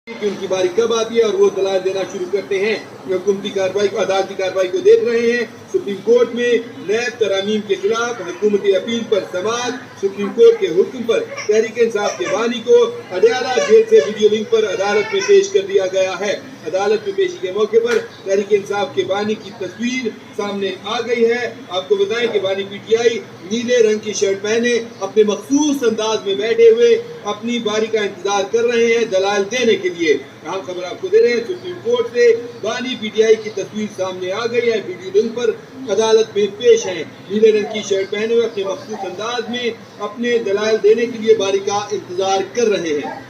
कि उनकी बारी कब आती है और वो दलाल देना शुरू करते हैं। हुकूमती कार्रवाई को, अदालती कार्रवाई को देख रहे हैं। सुप्रीम कोर्ट में नैब तरामीम के खिलाफ हुकूमती अपील पर समाअत। सुप्रीम कोर्ट के हुक्म पर तहरीक इंसाफ के बानी को अडयाला जेल से वीडियो लिंक पर अदालत में पेश कर दिया गया है। अदालत में पेशी के मौके पर तहरीक इंसाफ के बानी की तस्वीर सामने आ गई है। आपको बताएं कि बानी पीटीआई नीले रंग की शर्ट पहने अपने मखसूस अंदाज में बैठे हुए अपनी बारी का इंतजार कर रहे हैं दलाल देने के लिए। अहम खबर आपको दे रहे हैं, सुप्रीम कोर्ट से बानी पीटीआई की तस्वीर सामने आ गई है। वीडियो लिंक पर अदालत में पेश है। नीले रंग की शर्ट पहने हुए अपने मखसूस अंदाज में अपने दलाल देने के लिए बारी का इंतजार कर रहे हैं।